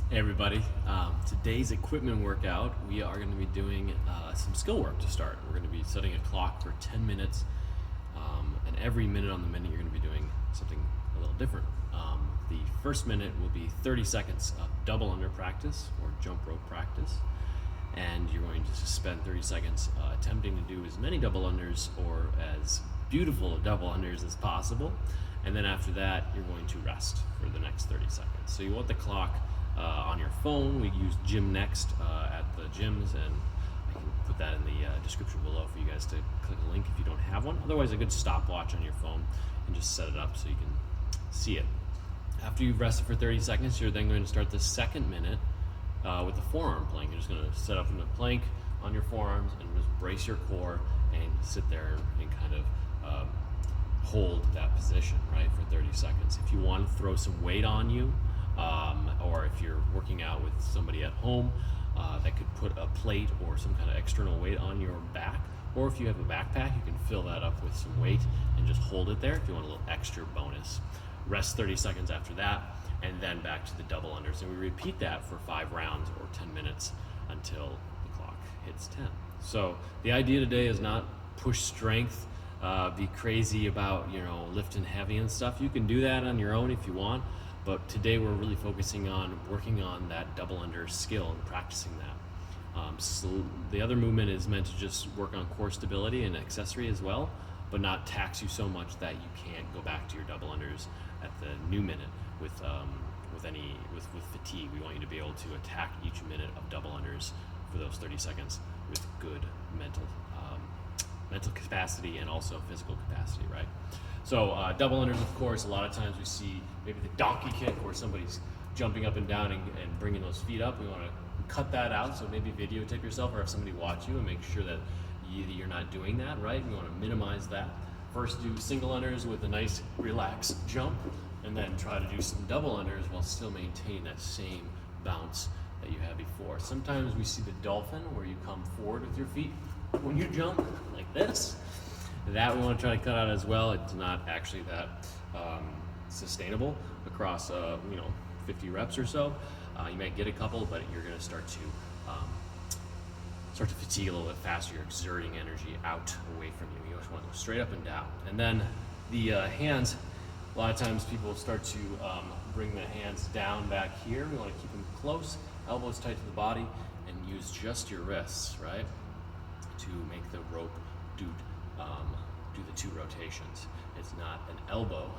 Hey everybody, today's equipment workout, we are going to be doing some skill work to start. We're going to be setting a clock for 10 minutes, and every minute on the minute you're going to be doing something a little different. The first minute will be 30 seconds of double under practice or jump rope practice, and you're going to spend 30 seconds attempting to do as many double unders or as beautiful double unders as possible, and then after that you're going to rest for the next 30 seconds. So you want the clock on your phone. We use Gym Next at the gyms, and I can put that in the description below for you guys to click a link if you don't have one. Otherwise, a good stopwatch on your phone and just set it up so you can see it. After you've rested for 30 seconds, you're then going to start the second minute with the forearm plank. You're just going to set up in a plank on your forearms and just brace your core and sit there and kind of hold that position, right, for 30 seconds. If you want to throw some weight on you, or if you're working out with somebody at home that could put a plate or some kind of external weight on your back, or if you have a backpack, you can fill that up with some weight and just hold it there if you want a little extra bonus. Rest 30 seconds after that, and then back to the double unders. And we repeat that for 5 rounds or 10 minutes until the clock hits 10. So the idea today is not push strength, be crazy about, lifting heavy and stuff. You can do that on your own if you want. But today we're really focusing on working on that double under skill and practicing that. So the other movement is meant to just work on core stability and accessory as well, but not tax you so much that you can't go back to your double unders at the new minute with fatigue. We want you to be able to attack each minute of double unders for those 30 seconds with good mental capacity and also physical capacity, right? So double unders, of course, a lot of times we see maybe the donkey kick where somebody's jumping up and down and bringing those feet up. We want to cut that out, so maybe videotape yourself or have somebody watch you and make sure that you're not doing that, right? We want to minimize that. First, do single unders with a nice relaxed jump, and then try to do some double unders while still maintaining that same bounce that you had before. Sometimes we see the dolphin where you come forward with your feet when you jump like this. That we want to try to cut out as well. It's not actually that sustainable across 50 reps or so. You might get a couple, but you're going to start to fatigue a little bit faster. You're exerting energy out away from you. You just want to go straight up and down. And then the hands, a lot of times people start to bring the hands down back here. We want to keep them close, elbows tight to the body, and use just your wrists, right, to make the rope do the 2 rotations. It's not an elbow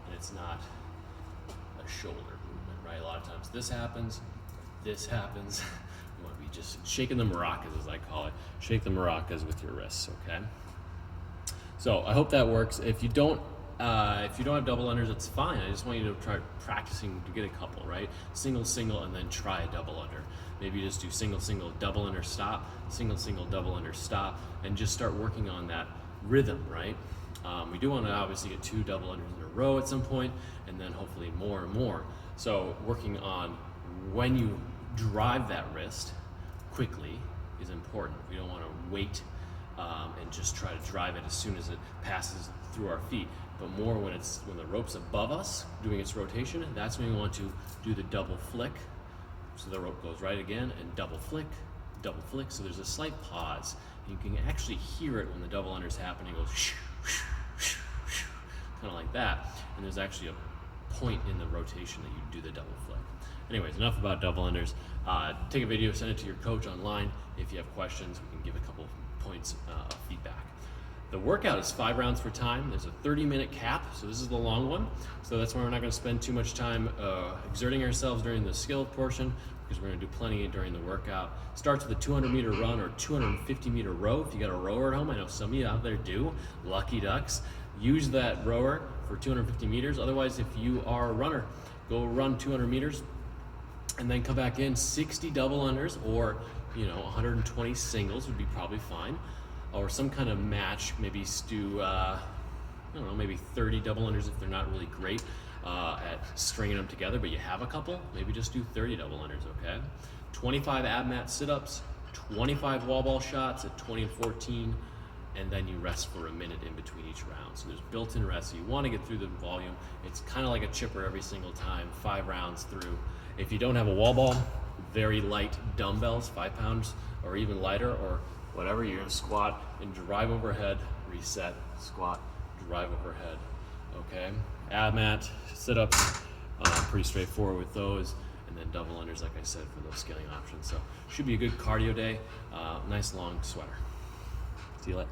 and it's not a shoulder movement, right? A lot of times this happens. You want to be just shaking the maracas, as I call it. Shake the maracas with your wrists, okay? So I hope that works. If you don't have double unders, it's fine. I just want you to try practicing to get a couple, right? Single, and then try a double under. Maybe just do single, double under, stop, single, double under, stop, and just start working on that rhythm, right? We do want to obviously get 2 double unders in a row at some point, and then hopefully more and more. So working on when you drive that wrist quickly is important. We don't want to wait and just try to drive it as soon as it passes through our feet, but more when the rope's above us doing its rotation. That's when we want to do the double flick. So the rope goes right again, and double flick. So there's a slight pause. You can actually hear it when the double under's happening. It goes kind of like that. And there's actually a point in the rotation that you do the double flick. Anyways, enough about double unders. Take a video, send it to your coach online. If you have questions, we can give a couple points of feedback. The workout is 5 rounds for time. There's a 30-minute cap, so this is the long one. So that's why we're not going to spend too much time exerting ourselves during the skill portion, because we're going to do plenty during the workout. Starts with a 200-meter run or 250-meter row. If you got a rower at home, I know some of you out there do. Lucky ducks. Use that rower for 250 meters. Otherwise, if you are a runner, go run 200 meters and then come back in. 60 double unders or 120 singles would be probably fine. Or some kind of match, maybe do, maybe 30 double unders if they're not really great at stringing them together, but you have a couple, maybe just do 30 double unders, okay? 25 Abmat Situps, 25 wall ball shots at 20 and 14, and then you rest for a minute in between each round. So there's built-in rest, so you want to get through the volume. It's kind of like a chipper every single time, 5 rounds through, If you don't have a wall ball, very light dumbbells, 5 pounds or even lighter, or whatever, you're gonna squat and drive overhead, reset, squat, drive overhead, okay? Abmat sit-ups, pretty straightforward with those, and then double unders, like I said, for those scaling options. So should be a good cardio day, nice long sweater. See you later.